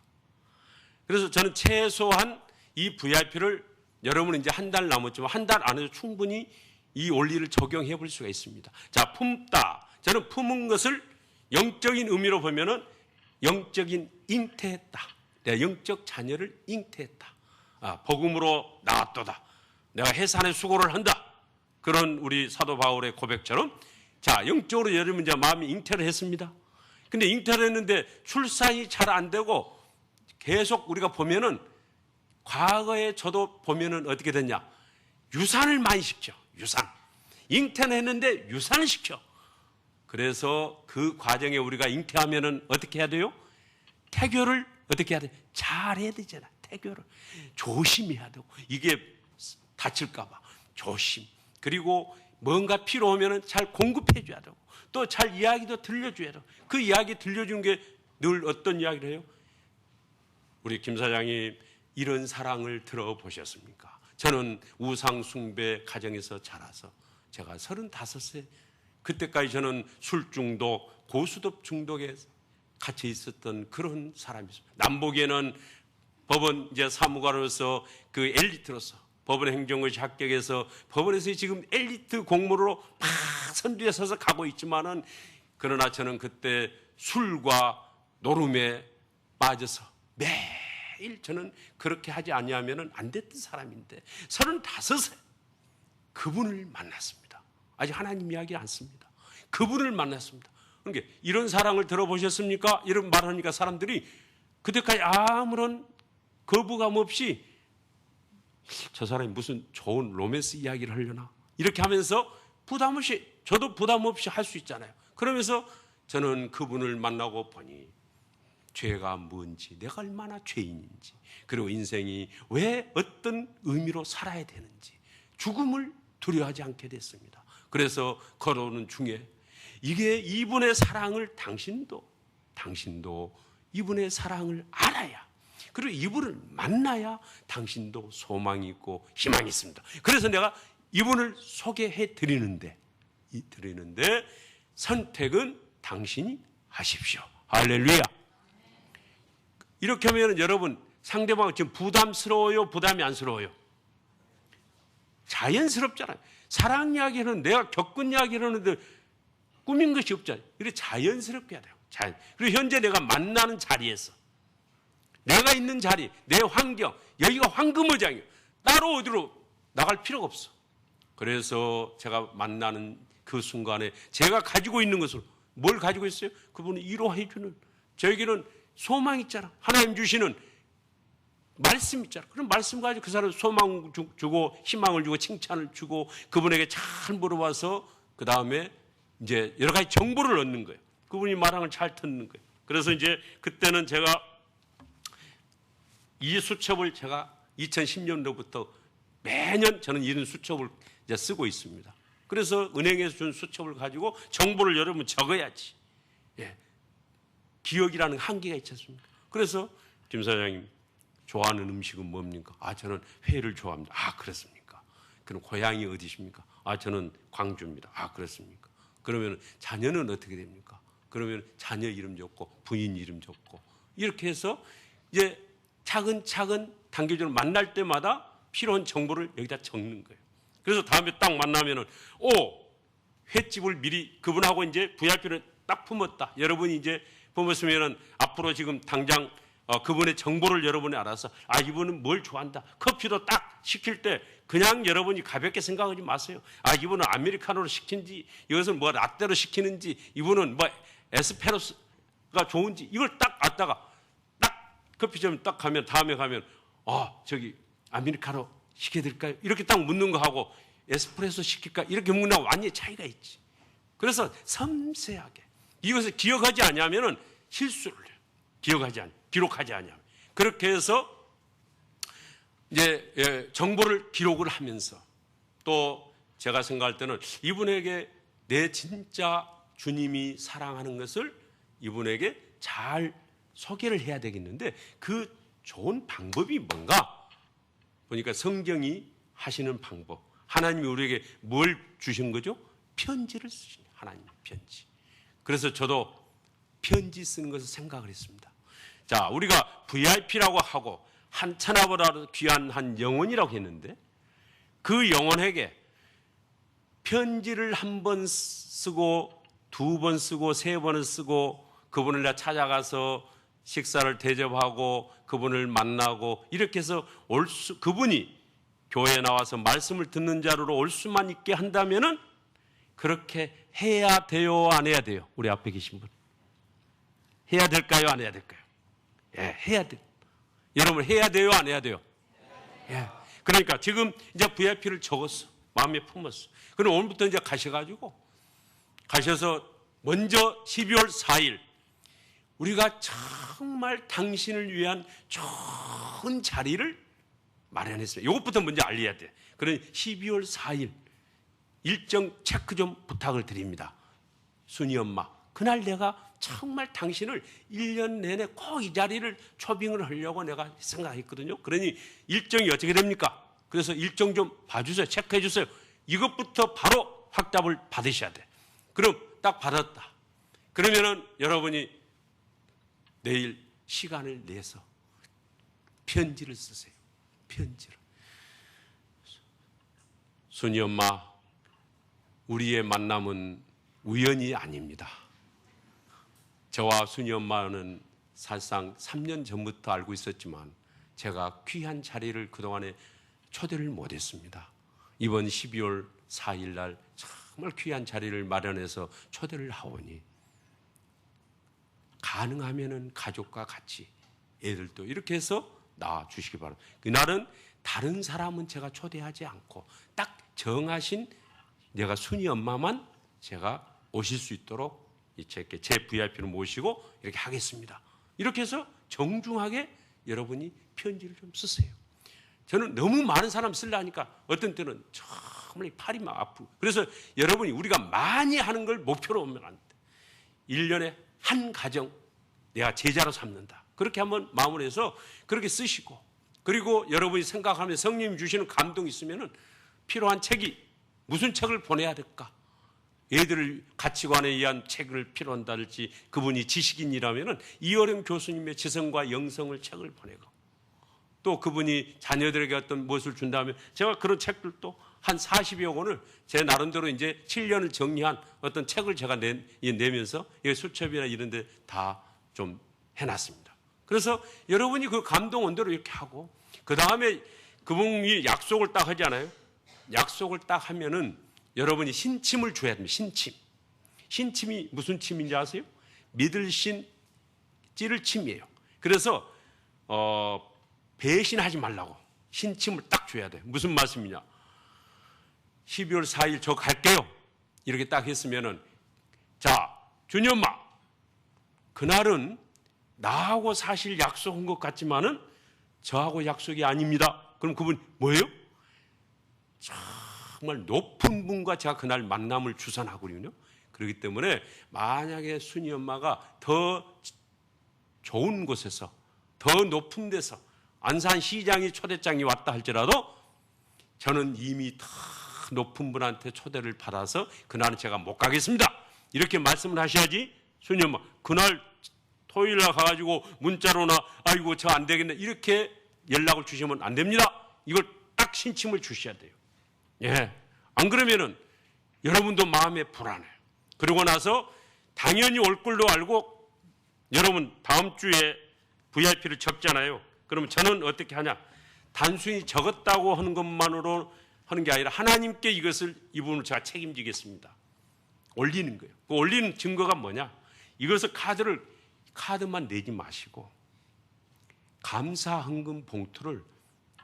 그래서 저는 최소한 이 VIP를 여러분은 이제 한 달 남았지만 한 달 안에도 충분히 이 원리를 적용해 볼 수가 있습니다. 자, 품다. 저는 품은 것을 영적인 의미로 보면은 영적인 잉태했다. 내가 영적 자녀를 잉태했다. 복음으로 나왔도다. 내가 해산의 수고를 한다. 그런 우리 사도 바울의 고백처럼 자, 영적으로 여러분 이제 마음이 잉태를 했습니다. 근데 잉태를 했는데 출산이 잘 안 되고 계속 우리가 보면은 과거에 저도 보면은 어떻게 됐냐? 유산을 많이 시켜. 유산. 잉태는 했는데 유산을 시켜. 그래서 그 과정에 우리가 잉태하면은 어떻게 해야 돼요? 태교를 어떻게 해야 돼? 잘해야 되잖아. 태교를. 조심해야 되고. 이게 다칠까봐. 조심. 그리고 뭔가 필요하면은 잘 공급해 줘야 되고. 또 잘 이야기도 들려줘야 되고. 그 이야기 들려주는 게 늘 어떤 이야기를 해요? 우리 김 사장이 이런 사랑을 들어보셨습니까? 저는 우상숭배 가정에서 자라서 제가 35세 그때까지 저는 술 중독, 고수톱 중독에 갇혀 있었던 그런 사람이었습니다. 남북에는 법원 이제 사무관으로서 그 엘리트로서 법원 행정고시 합격해서 법원에서 지금 엘리트 공무로 막 선두에 서서 가고 있지만은 그러나 저는 그때 술과 노름에 빠져서 매일 저는 그렇게 하지 아니하면 안 됐던 사람인데 35세 그분을 만났습니다. 아직 하나님 이야기 않습니다. 그분을 만났습니다. 그러니까 이런 사랑을 들어보셨습니까? 이런 말하니까 사람들이 그때까지 아무런 거부감 없이 저 사람이 무슨 좋은 로맨스 이야기를 하려나 이렇게 하면서 부담 없이, 저도 부담 없이 할 수 있잖아요. 그러면서 저는 그분을 만나고 보니 죄가 뭔지, 내가 얼마나 죄인인지, 그리고 인생이 왜 어떤 의미로 살아야 되는지, 죽음을 두려워하지 않게 됐습니다. 그래서 걸어오는 중에 이게 이분의 사랑을 당신도 이분의 사랑을 알아야, 그리고 이분을 만나야 당신도 소망이 있고 희망이 있습니다. 그래서 내가 이분을 소개해 드리는데 선택은 당신이 하십시오. 할렐루야. 이렇게 하면 여러분, 상대방 지금 부담스러워요? 부담이 안스러워요? 자연스럽잖아요. 사랑 이야기는 내가 겪은 이야기를 하는데 꾸민 것이 없잖아요. 그래 자연스럽게 해야 돼요. 그리고 현재 내가 만나는 자리에서, 내가 있는 자리, 내 환경, 여기가 황금어장이에요. 따로 어디로 나갈 필요가 없어. 그래서 제가 만나는 그 순간에 제가 가지고 있는 것으로, 뭘 가지고 있어요? 그분을 위로해 주는, 저에게는 소망 있잖아. 하나님 주시는 말씀 있잖아. 그럼 말씀 가지고 그 사람 소망 주고 희망을 주고 칭찬을 주고 그분에게 잘 물어봐서 그 다음에 이제 여러 가지 정보를 얻는 거예요. 그분이 말하는 걸 잘 듣는 거예요. 그래서 이제 그때는 제가 이 수첩을 제가 2010년도부터 매년 저는 이런 수첩을 이제 쓰고 있습니다. 그래서 은행에서 준 수첩을 가지고 정보를 여러분 적어야지. 예. 기억이라는 한계가 있지 않습니까? 그래서 김 사장님 좋아하는 음식은 뭡니까? 저는 회를 좋아합니다. 그렇습니까? 그럼 고향이 어디십니까? 저는 광주입니다. 그렇습니까? 그러면 자녀는 어떻게 됩니까? 그러면 자녀 이름 적고 부인 이름 적고 이렇게 해서 이제 차근차근 단계적으로 만날 때마다 필요한 정보를 여기다 적는 거예요. 그래서 다음에 딱 만나면은 횟집을 미리 그분하고 이제 VIP를 딱 품었다. 여러분이 이제 품었으면은 앞으로 지금 당장 그분의 정보를 여러분이 알아서 이분은 뭘 좋아한다. 커피도 딱 시킬 때 그냥 여러분이 가볍게 생각하지 마세요. 이분은 아메리카노로 시킨지, 이것은 뭐 라떼로 시키는지, 이분은 뭐 에스프레소가 좋은지, 이걸 딱 알다가 딱 커피점 딱 가면 다음에 가면 저기 아메리카노 시켜드릴까요? 이렇게 딱 묻는 거하고 에스프레소 시킬까? 이렇게 묻는 거하고 완전히 차이가 있지. 그래서 섬세하게 이것을 기억하지 않으면은 실수를 해요. 기록하지 않으면. 그렇게 해서 이제 정보를 기록을 하면서 또 제가 생각할 때는 이분에게 내 진짜 주님이 사랑하는 것을 이분에게 잘 소개를 해야 되겠는데 그 좋은 방법이 뭔가 보니까 성경이 하시는 방법, 하나님이 우리에게 뭘 주신 거죠? 편지를 쓰신 하나님 편지. 그래서 저도 편지 쓰는 것을 생각을 했습니다. 자, 우리가 VIP라고 하고 한참나보다 귀한 한 영혼이라고 했는데 그 영혼에게 편지를 한 번 쓰고 두 번 쓰고 세 번을 쓰고 그분을 찾아가서 식사를 대접하고 그분을 만나고 이렇게 해서 그분이 교회에 나와서 말씀을 듣는 자료로 올 수만 있게 한다면은 그렇게 해야 돼요, 안 해야 돼요? 우리 앞에 계신 분. 해야 될까요, 안 해야 될까요? 해야 돼요. 여러분 해야 돼요, 안 해야 돼요? 그러니까 지금 이제 VIP를 적었어. 마음에 품었어. 그럼 오늘부터 이제 가셔서 먼저 12월 4일 우리가 정말 당신을 위한 좋은 자리를 마련했어요. 이것부터 먼저 알려야 돼. 그런 12월 4일 일정 체크 좀 부탁을 드립니다. 순이 엄마, 그날 내가 정말 당신을 1년 내내 꼭 이 자리를 초빙을 하려고 내가 생각했거든요. 그러니 일정이 어떻게 됩니까? 그래서 일정 좀 봐주세요. 체크해 주세요. 이것부터 바로 확답을 받으셔야 돼. 그럼 딱 받았다. 그러면은 여러분이 내일 시간을 내서 편지를 쓰세요. 편지를. 순이 엄마, 우리의 만남은 우연이 아닙니다. 저와 순이 엄마는 사실상 3년 전부터 알고 있었지만 제가 귀한 자리를 그동안에 초대를 못했습니다. 이번 12월 4일 날 정말 귀한 자리를 마련해서 초대를 하오니 가능하면은 가족과 같이 애들도 이렇게 해서 나와 주시기 바랍니다. 그날은 다른 사람은 제가 초대하지 않고 딱 정하신 내가 순이 엄마만 제가 오실 수 있도록 제 VIP를 모시고 이렇게 하겠습니다. 이렇게 해서 정중하게 여러분이 편지를 좀 쓰세요. 저는 너무 많은 사람 쓰려니까 어떤 때는 정말 팔이 막 아프고, 그래서 여러분이 우리가 많이 하는 걸 목표로 오면 안 돼. 1년에 한 가정 내가 제자로 삼는다. 그렇게 한번 마음을 해서 그렇게 쓰시고, 그리고 여러분이 생각하면 성령님 주시는 감동이 있으면은 필요한 책이 무슨 책을 보내야 될까? 애들 가치관에 의한 책을 필요한다든지 그분이 지식인이라면은 이어령 교수님의 지성과 영성을 책을 보내고, 또 그분이 자녀들에게 어떤 무엇을 준다면 제가 그런 책들도 한 40여 권을 제 나름대로 이제 7년을 정리한 어떤 책을 제가 내면서 수첩이나 이런 데 다 좀 해놨습니다. 그래서 여러분이 그 감동 원대로 이렇게 하고, 그 다음에 그분이 약속을 딱 하잖아요. 약속을 딱 하면은 여러분이 신침을 줘야 됩니다. 신침. 신침이 무슨 침인지 아세요? 믿을 신, 찌를 침이에요. 그래서 배신하지 말라고 신침을 딱 줘야 돼요. 무슨 말씀이냐? 12월 4일 저 갈게요. 이렇게 딱 했으면은, 자, 준이 엄마, 그날은 나하고 사실 약속한 것 같지만은 저하고 약속이 아닙니다. 그럼 그분 뭐예요? 정말 높은 분과 제가 그날 만남을 주선하거든요. 그렇기 때문에 만약에 순이 엄마가 더 좋은 곳에서, 더 높은 데서 안산시장이 초대장이 왔다 할지라도 저는 이미 더 높은 분한테 초대를 받아서 그날은 제가 못 가겠습니다. 이렇게 말씀을 하셔야지, 순이 엄마 그날 토요일 날 가가지고 문자로나 아이고 저 안 되겠네 이렇게 연락을 주시면 안 됩니다. 이걸 딱 신침을 주셔야 돼요. 예. 안 그러면은 여러분도 마음에 불안해요. 그러고 나서 당연히 올 걸로 알고 여러분 다음 주에 VIP를 적잖아요. 그러면 저는 어떻게 하냐? 단순히 적었다고 하는 것만으로 하는 게 아니라 하나님께 이것을, 이 부분을 제가 책임지겠습니다. 올리는 거예요. 그 올리는 증거가 뭐냐? 이것을 카드만 내지 마시고 감사 헌금 봉투를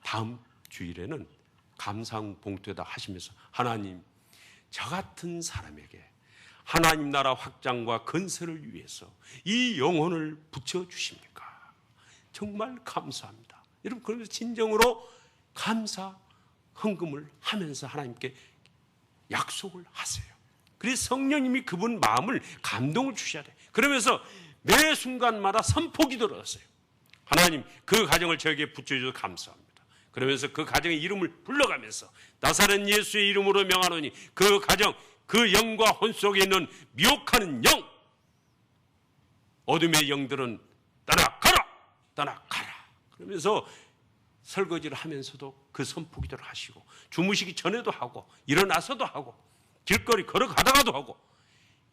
다음 주일에는 감사헌금 봉투에다 하시면서, 하나님, 저 같은 사람에게 하나님 나라 확장과 건설을 위해서 이 영혼을 붙여주십니까? 정말 감사합니다. 여러분, 그러면서 진정으로 감사 헌금을 하면서 하나님께 약속을 하세요. 그래서 성령님이 그분 마음을 감동을 주셔야 돼요. 그러면서 매 순간마다 선포기도를 하세요. 하나님, 그 가정을 저에게 붙여주셔서 감사합니다. 그러면서 그 가정의 이름을 불러가면서 나사렛 예수의 이름으로 명하노니 그 가정, 그 영과 혼 속에 있는 미혹하는 영, 어둠의 영들은 떠나가라, 떠나가라. 그러면서 설거지를 하면서도 그 선포기도를 하시고, 주무시기 전에도 하고, 일어나서도 하고, 길거리 걸어가다가도 하고,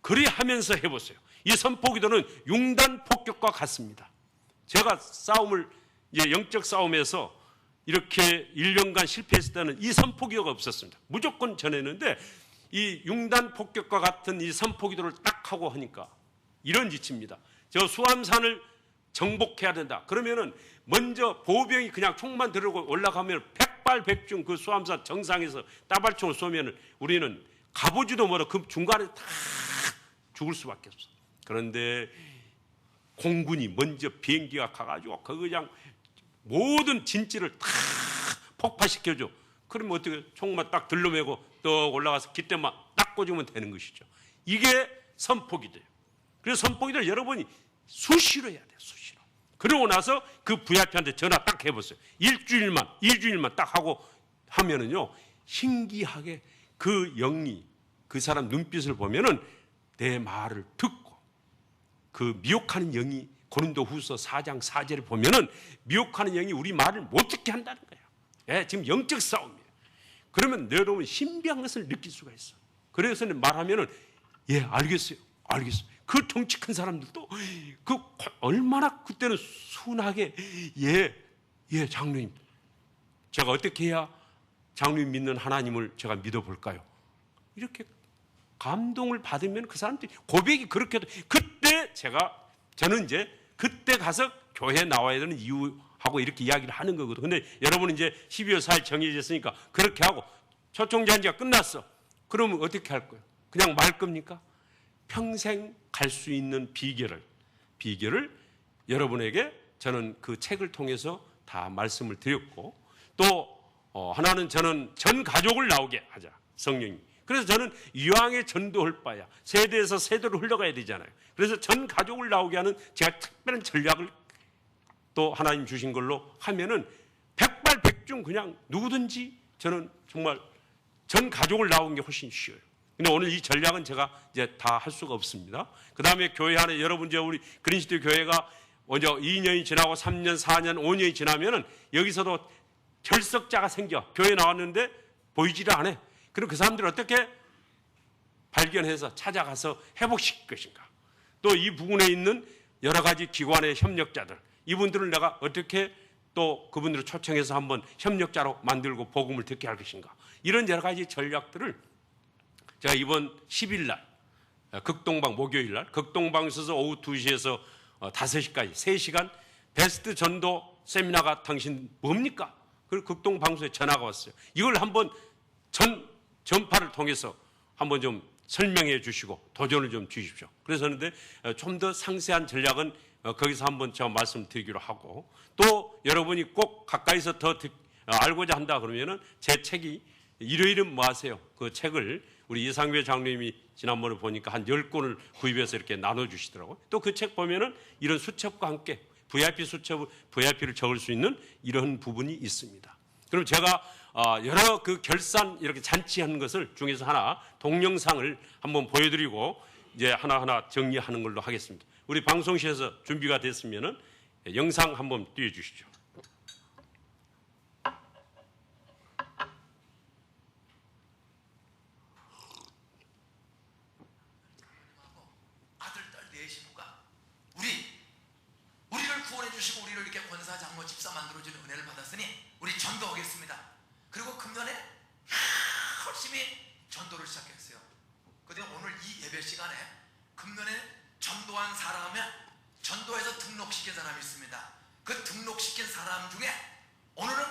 그리 하면서 해보세요. 이 선포기도는 융단 폭격과 같습니다. 제가 싸움을, 영적 싸움에서 이렇게 1년간 실패했을 때는 이 선포기도가 없었습니다. 무조건 전했는데 이 융단 폭격과 같은 이 선포기도를 딱 하고 하니까 이런 지치입니다. 저 수암산을 정복해야 된다. 그러면은 먼저 보병이 그냥 총만 들고 올라가면 백발백중 그 수암산 정상에서 따발총을 쏘면은 우리는 가보지도 못하고 그 중간에 다 죽을 수밖에 없어. 그런데 공군이 먼저 비행기가 가가지고 그냥 모든 진지를 다 폭파시켜줘. 그러면 어떻게 총만 딱 들러매고 또 올라가서 깃대만 딱 꽂으면 되는 것이죠. 이게 선포기도예요. 그래서 선포기도를 여러분이 수시로 해야 돼요. 수시로. 그러고 나서 그 VIP한테 전화 딱 해보세요. 일주일만 딱 하고 하면은요, 신기하게 그 영이, 그 사람 눈빛을 보면은 내 말을 듣고, 그 미혹하는 영이 고린도후서 4장 4절을 보면은 미혹하는 영이 우리 말을 못 듣게 한다는 거예요. 예, 지금 영적 싸움이에요. 그러면 여러분 신비한 것을 느낄 수가 있어. 그래서 말하면은 예, 알겠어요. 그 덩치 큰 사람들도 그 얼마나 그때는 순하게 예, 장로님, 제가 어떻게 해야 장로님 믿는 하나님을 제가 믿어볼까요? 이렇게 감동을 받으면 그 사람들이 고백이 그렇게 해도, 그때 저는 이제 그때 가서 교회에 나와야 되는 이유하고 하고 이렇게 이야기를 하는 거거든. 근데 여러분은 이제 12월 4일 정해졌으니까 그렇게 하고 초청잔치가 끝났어. 그러면 어떻게 할 거예요? 그냥 말 겁니까? 평생 갈 수 있는 비결을 여러분에게 저는 그 책을 통해서 다 말씀을 드렸고, 또 하나는 저는 전 가족을 나오게 하자, 성령이. 그래서 저는 이왕에 전도할 바야 세대에서 세대로 흘러가야 되잖아요. 그래서 전 가족을 나오게 하는 제가 특별한 전략을 또 하나님 주신 걸로 하면은 백발백중 그냥 누구든지 저는 정말 전 가족을 나오는 게 훨씬 쉬워요. 근데 오늘 이 전략은 제가 이제 다 할 수가 없습니다. 그 다음에 교회 안에 여러분 이제 우리 그린시티 교회가 먼저 2년이 지나고 3년, 4년, 5년이 지나면은 여기서도 결석자가 생겨. 교회 나왔는데 보이지를 않아. 그럼 그 사람들을 어떻게 발견해서 찾아가서 회복시킬 것인가? 또 이 부분에 있는 여러 가지 기관의 협력자들, 이분들을 내가 어떻게 또 그분들을 초청해서 한번 협력자로 만들고 복음을 듣게 할 것인가? 이런 여러 가지 전략들을 제가 이번 10일 날 극동방 목요일 날 극동방에서 오후 2시에서 5시까지 3시간 베스트 전도 세미나가 당신 뭡니까? 그 극동방송에 전화가 왔어요. 이걸 한번 전파를 통해서 한번 좀 설명해 주시고 도전을 좀 주십시오. 그래서 그런데 좀 더 상세한 전략은 거기서 한번 제가 말씀드리기로 하고, 또 여러분이 꼭 가까이서 더 알고자 한다 그러면은 제 책이 일요일은 뭐 하세요? 그 책을 우리 이상배 장로님이 지난번에 보니까 한 10권을 구입해서 이렇게 나눠주시더라고요. 또 그 책 보면은 이런 수첩과 함께 VIP를 적을 수 있는 이런 부분이 있습니다. 그럼 제가 여러 그 결산 이렇게 잔치하는 것을 중에서 하나 동영상을 한번 보여드리고 이제 하나하나 정리하는 걸로 하겠습니다. 우리 방송실에서 준비가 됐으면은 영상 한번 띄워주시죠. 아들, 딸, 네 식구가 우리를 구원해 주시고 우리를 이렇게 권사, 장로, 집사 만들어주는 은혜를 받았으니 우리 전도하겠습니다. 그리고 금년에 열심히 전도를 시작했어요. 그런데 오늘 이 예배 시간에 금년에 전도한 사람에 전도해서 등록시킨 사람이 있습니다. 그 등록시킨 사람 중에 오늘은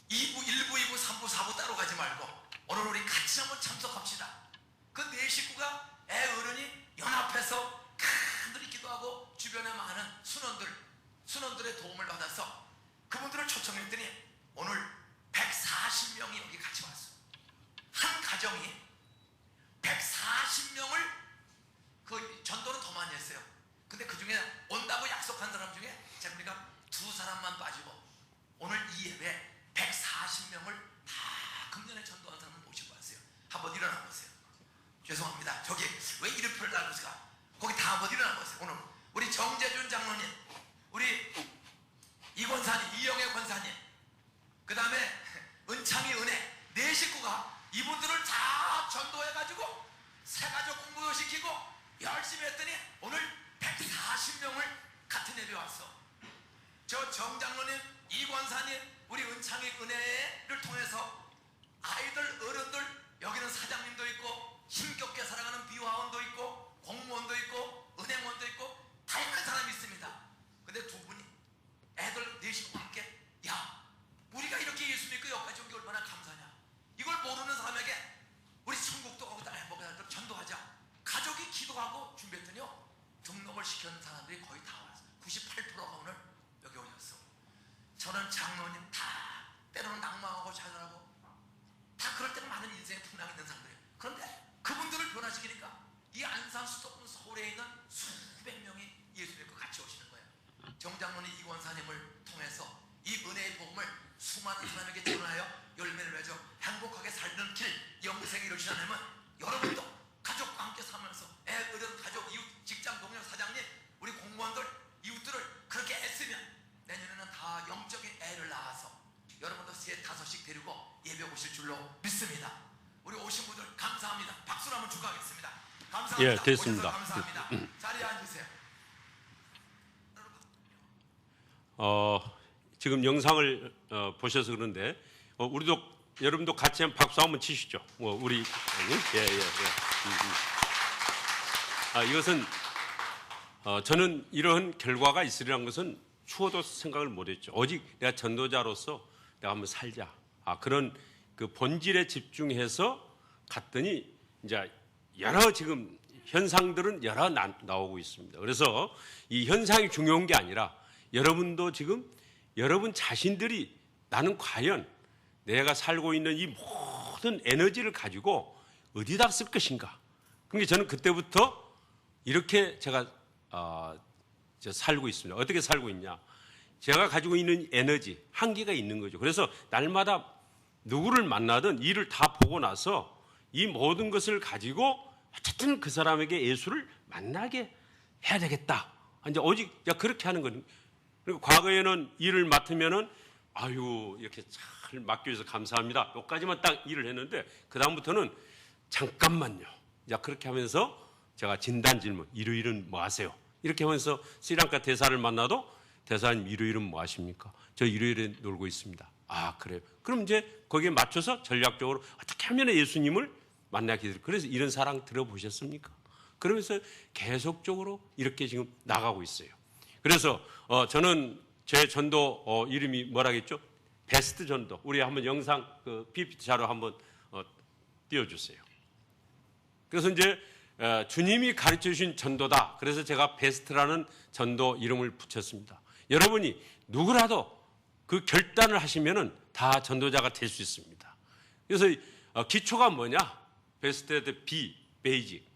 2부, 1부, 2부, 3부, 4부 따로 가지 말고 오늘 우리 같이 한번 참석합시다. 그 네 식구가 애 어른이 연합해서 간절히 기도하고 주변에 많은 순원들의 도움을 받아서 그분들을 초청했더니 오늘 140명이 여기 같이 왔어. 한 가정이 140명을 그 전도는 더 많이 했어요. 근데 그 중에 온다고 약속한 사람 중에 제가 두 사람만 빠지고 오늘 이 예배 140명을 다 금년에 전도한 사람을 모시고 왔어요. 한번 일어나 보세요. 죄송합니다. 저기 왜 이름표를 달으실까? 거기 다 한번 일어나 보세요. 오늘 우리 정재준 장로님, 우리 이권사님, 이영애 권사님, 그 다음에 은창이 은혜, 네 식구가 이분들을 다 전도해가지고 새가족 공부도 시키고 열심히 했더니 오늘 140명을 같은 예배 왔어. 저 정장로님, 이권사님, 우리 은창이 은혜를 통해서 아이들, 어른들, 여기는 사장님도 있고 힘겹게 살아가는 비화원도 있고 공무원도 있고 은행원도 있고 다양한 사람이 있습니다. 근데 두 분이 애들 네 식구와 함께 야, 우리가 이렇게 예수 믿고 여기까지 온 게 얼마나 감사냐. 이걸 모르는 사람에게 우리 천국도 가고 땅에 먹어야 전도하자. 가족이 기도하고 준비했더니요, 등록을 시키는 사람들이 거의 다 왔어요. 98%가 오늘 여기 오셨어. 저는 장로님 다 때로는 낭망하고 잘하고 다 그럴 때는 많은 인생에 풍랑 있는 사람들이에요. 그런데 그분들을 변화시키니까 이 안산, 수도권, 서울에 있는 수백 명이 예수 믿고 같이 오시는 거예요. 정장로님, 이권사님을 통해서 이 은혜의 복음을 수많은 사람에게 전하여 열매를 맺어 행복하게 살는 길, 영생을 이루시는 하나님은 여러분도 가족과 함께 살면서 애, 어른, 가족, 이웃, 직장, 동료, 사장님, 우리 공무원들, 이웃들을 그렇게 애쓰면 내년에는 다 영적인 애를 낳아서 여러분도 3-5씩 데리고 예배 오실 줄로 믿습니다. 우리 오신 분들 감사합니다. 박수로 한번 축하하겠습니다. 감사합니다. 예, 됐습니다. 감사합니다. 자리에 앉으세요. 지금 영상을 보셔서 그런데 여러분도 같이 한번 박수 한번 치시죠. 우리 이것은 저는 이런 결과가 있으리라는 것은 추워도 생각을 못했죠. 오직 내가 전도자로서 내가 한번 살자. 그런 그 본질에 집중해서 갔더니 이제 여러 지금 현상들은 여러 나오고 있습니다. 그래서 이 현상이 중요한 게 아니라 여러분도 지금 여러분 자신들이 나는 과연 내가 살고 있는 이 모든 에너지를 가지고 어디다 쓸 것인가. 그러니까 저는 그때부터 이렇게 제가 살고 있습니다. 어떻게 살고 있냐. 제가 가지고 있는 에너지, 한계가 있는 거죠. 그래서 날마다 누구를 만나든 일을 다 보고 나서 이 모든 것을 가지고 어쨌든 그 사람에게 예수를 만나게 해야 되겠다. 이제 오직 그렇게 하는 거예요. 그리고 과거에는 일을 맡으면은 아유 이렇게 잘 맡겨줘서 감사합니다. 여기까지만 딱 일을 했는데 그 다음부터는 잠깐만요. 그렇게 하면서 제가 진단 질문, 일요일은 뭐 하세요? 이렇게 하면서 스리랑카 대사를 만나도 대사님 일요일은 뭐 하십니까? 저 일요일에 놀고 있습니다. 그래요. 그럼 이제 거기에 맞춰서 전략적으로 어떻게 하면 예수님을 만나게 되죠. 그래서 이런 사랑 들어보셨습니까? 그러면서 계속적으로 이렇게 지금 나가고 있어요. 그래서 저는 제 전도 이름이 뭐라겠죠? 베스트 전도. 우리 한번 영상 그 PPT 자료 한번 띄워주세요. 그래서 이제 주님이 가르쳐 주신 전도다. 그래서 제가 베스트라는 전도 이름을 붙였습니다. 여러분이 누구라도 그 결단을 하시면은 다 전도자가 될 수 있습니다. 그래서 기초가 뭐냐? 베스트 B, 베이직.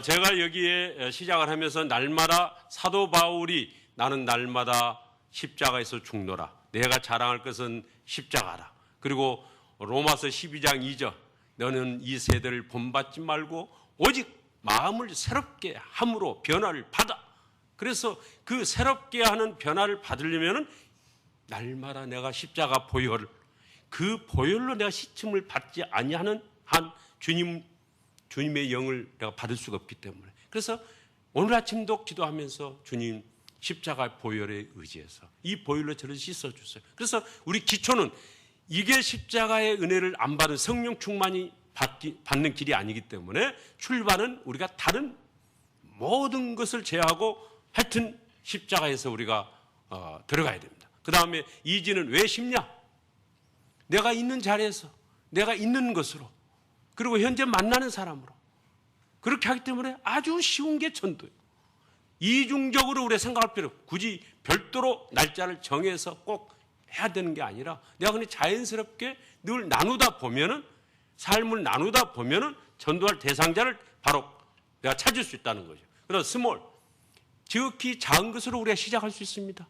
제가 여기에 시작을 하면서 날마다 사도 바울이 나는 날마다 십자가에서 죽노라. 내가 자랑할 것은 십자가라. 그리고 로마서 12장 2절 너는 이 세대를 본받지 말고 오직 마음을 새롭게 함으로 변화를 받아. 그래서 그 새롭게 하는 변화를 받으려면 날마다 내가 십자가 보혈, 그 보혈로 내가 시침을 받지 아니하는 한 주님의 영을 내가 받을 수가 없기 때문에. 그래서 오늘 아침도 기도하면서 주님 십자가 보혈에 의지해서 이 보혈로 저를 씻어주세요. 그래서 우리 기초는 이게 십자가의 은혜를 안 받은 성령 충만이 받는 길이 아니기 때문에 출발은 우리가 다른 모든 것을 제하고 하여튼 십자가에서 우리가 들어가야 됩니다. 그 다음에 이지는 왜 쉽냐? 내가 있는 자리에서 내가 있는 것으로 그리고 현재 만나는 사람으로 그렇게 하기 때문에 아주 쉬운 게 전도예요. 이중적으로 우리가 생각할 필요 없고 굳이 별도로 날짜를 정해서 꼭 해야 되는 게 아니라 내가 그냥 자연스럽게 늘 나누다 보면은 삶을 나누다 보면은 전도할 대상자를 바로 내가 찾을 수 있다는 거죠. 그래서 스몰, 지극히 작은 것으로 우리가 시작할 수 있습니다.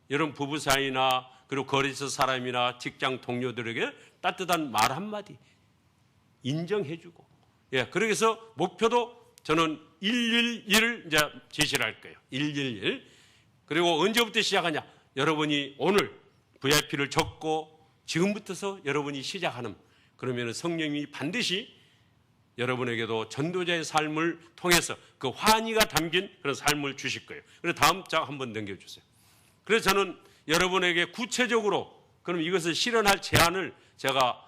여러분 부부 사이나 그리고 거리에서 사람이나 직장 동료들에게 따뜻한 말 한마디 인정해주고, 그래서 목표도 저는 111을 이제 제시를 할 거예요. 111. 그리고 언제부터 시작하냐? 여러분이 오늘 VIP를 적고 지금부터서 여러분이 시작하는 그러면 성령이 반드시 여러분에게도 전도자의 삶을 통해서 그 환희가 담긴 그런 삶을 주실 거예요. 그래서 다음 장 한번 넘겨주세요. 그래서 저는 여러분에게 구체적으로 그럼 이것을 실현할 제안을 제가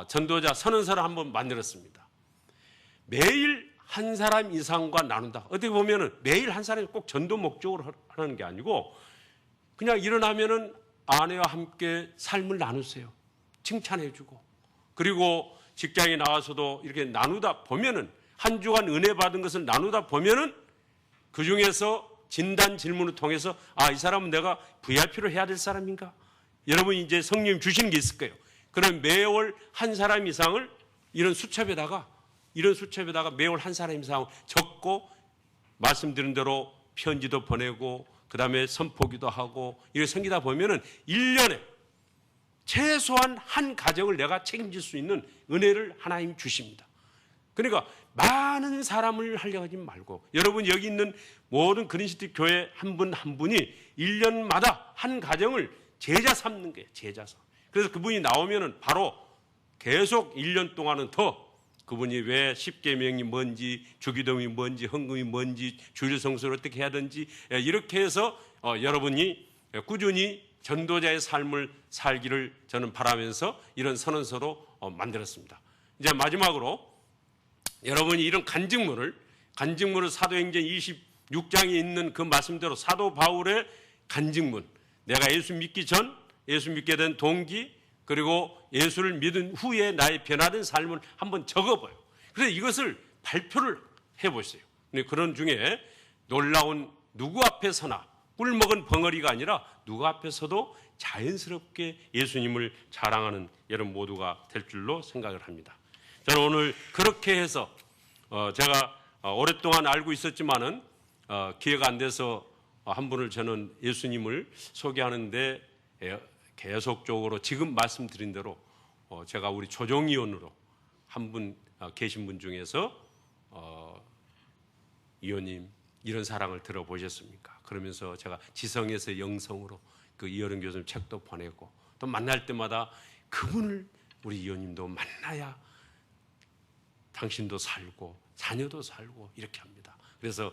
전도자 선언서를 한번 만들었습니다. 매일 한 사람 이상과 나눈다. 어떻게 보면은 매일 한 사람이 꼭 전도 목적으로 하는 게 아니고 그냥 일어나면은 아내와 함께 삶을 나누세요. 칭찬해주고 그리고 직장에 나와서도 이렇게 나누다 보면은 한 주간 은혜 받은 것을 나누다 보면은 그 중에서 진단 질문을 통해서 이 사람은 내가 VIP를 해야 될 사람인가? 여러분이 이제 성령님 주시는 게 있을 거예요. 그럼 매월 한 사람 이상을 이런 수첩에다가 매월 한 사람 이상을 적고 말씀드린 대로 편지도 보내고 그 다음에 선포기도 하고 이렇게 생기다 보면은 1년에 최소한 한 가정을 내가 책임질 수 있는 은혜를 하나님 주십니다. 그러니까 많은 사람을 하려고 하지 말고 여러분 여기 있는 모든 그린시티 교회 한 분 한 분이 1년마다 한 가정을 제자 삼는 거예요. 제자 삼. 그래서 그분이 나오면은 바로 계속 1년 동안은 더 그분이 왜 십계명이 뭔지 주기도문이 뭔지 헌금이 뭔지 주일 성수를 어떻게 해야 되는지 이렇게 해서 여러분이 꾸준히 전도자의 삶을 살기를 저는 바라면서 이런 선언서로 만들었습니다. 이제 마지막으로 여러분이 이런 간증물을 사도행전 26장에 있는 그 말씀대로 사도 바울의 간증문, 내가 예수 믿기 전, 예수 믿게 된 동기, 그리고 예수를 믿은 후에 나의 변화된 삶을 한번 적어봐요. 그래서 이것을 발표를 해보세요. 그런 중에 놀라운 누구 앞에서나 꿀먹은 벙어리가 아니라 누구 앞에서도 자연스럽게 예수님을 자랑하는 여러분 모두가 될 줄로 생각을 합니다. 저는 오늘 그렇게 해서 제가 오랫동안 알고 있었지만은 기회가 안 돼서 한 분을 저는 예수님을 소개하는데 계속적으로 지금 말씀드린 대로 제가 우리 조정위원으로 한 분 계신 분 중에서 위원님 이런 사랑을 들어보셨습니까? 그러면서 제가 지성에서 영성으로 그 이어른 교수님 책도 보내고 또 만날 때마다 그분을 우리 위원님도 만나야 당신도 살고 자녀도 살고 이렇게 합니다. 그래서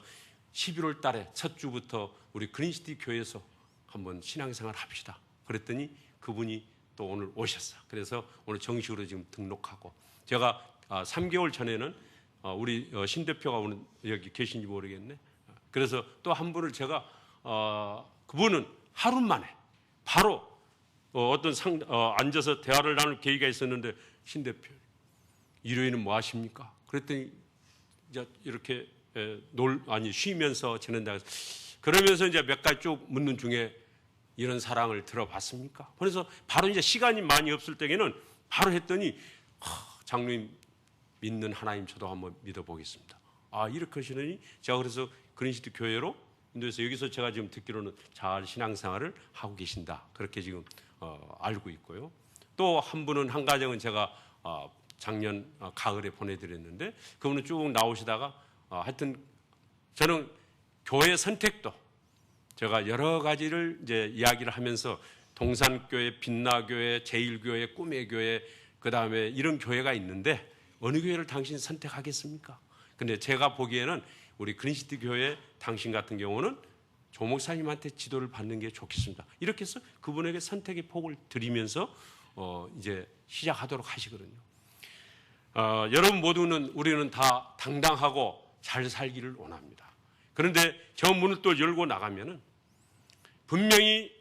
11월 달에 첫 주부터 우리 그린시티 교회에서 한번 신앙생활 합시다. 그랬더니 그분이 또 오늘 오셨어요. 그래서 오늘 정식으로 지금 등록하고 제가 3개월 전에는 우리 신 대표가 오늘 여기 계신지 모르겠네. 그래서 또 한 분을 제가 그분은 하루 만에 바로 어떤 앉아서 대화를 나눌 계기가 있었는데 신 대표 일요일은 뭐 하십니까? 그랬더니 이제 이렇게 쉬면서 지낸다. 그러면서 이제 몇 가지 쭉 묻는 중에 이런 사랑을 들어봤습니까? 그래서 바로 이제 시간이 많이 없을 때에는 바로 했더니 장로님 믿는 하나님 저도 한번 믿어보겠습니다. 이렇게 하시더니 제가 그래서 그린시티 교회로 인도에서 여기서 제가 지금 듣기로는 잘 신앙생활을 하고 계신다. 그렇게 지금 알고 있고요. 또 한 분은 한 가정은 제가 작년 가을에 보내드렸는데 그분은 쭉 나오시다가 하여튼 저는 교회 선택도 제가 여러 가지를 이제 이야기를 하면서 동산교회, 빛나교회, 제일교회, 꿈의 교회 그 다음에 이런 교회가 있는데 어느 교회를 당신이 선택하겠습니까? 근데 제가 보기에는 우리 그린시티 교회 당신 같은 경우는 조 목사님한테 지도를 받는 게 좋겠습니다. 이렇게 해서 그분에게 선택의 폭을 드리면서 이제 시작하도록 하시거든요. 여러분 모두는 우리는 다 당당하고 잘 살기를 원합니다. 그런데 저 문을 또 열고 나가면은 분명히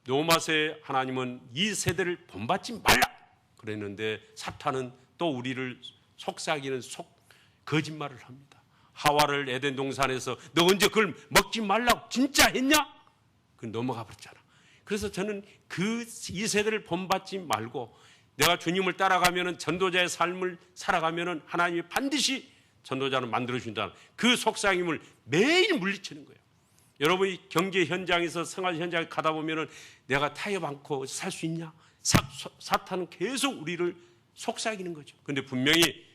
로마서의 하나님은 이 세대를 본받지 말라 그랬는데 사탄은 또 우리를 속삭이는 거짓말을 합니다. 하와를 에덴 동산에서 너 언제 그걸 먹지 말라고 진짜 했냐? 그 넘어가 버렸잖아. 그래서 저는 이 세대를 본받지 말고 내가 주님을 따라가면은 전도자의 삶을 살아가면은 하나님이 반드시 전도자를 만들어 준다는 그 속삭임을 매일 물리치는 거예요. 여러분이 경제 현장에서 생활 현장에 가다 보면은 내가 타협 않고 살 수 있냐? 사탄은 계속 우리를 속삭이는 거죠. 그런데 분명히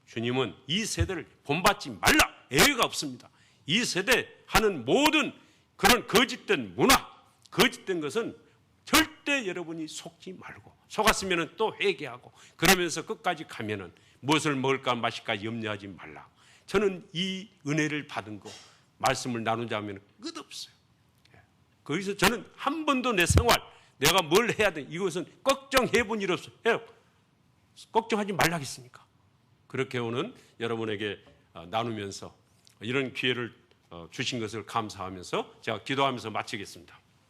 주님은 이 세대를 본받지 말라 예외가 없습니다. 이 세대 하는 모든 그런 거짓된 문화, 거짓된 것은 절대 여러분이 속지 말고 속았으면 또 회개하고 그러면서 끝까지 가면은 무엇을 먹을까 마실까 염려하지 말라. 저는 이 은혜를 받은 거 말씀을 나누자면 끝없어요. 거기서 저는 한 번도 내 생활 내가 뭘 해야 돼 이것은 걱정해 본 일 없어요. 걱정하지 말라겠습니까? 그렇게 오는 여러분에게 나누면서 이런 기회를 주신 것을 감사하면서 제가 기도하면서 마치겠습니다.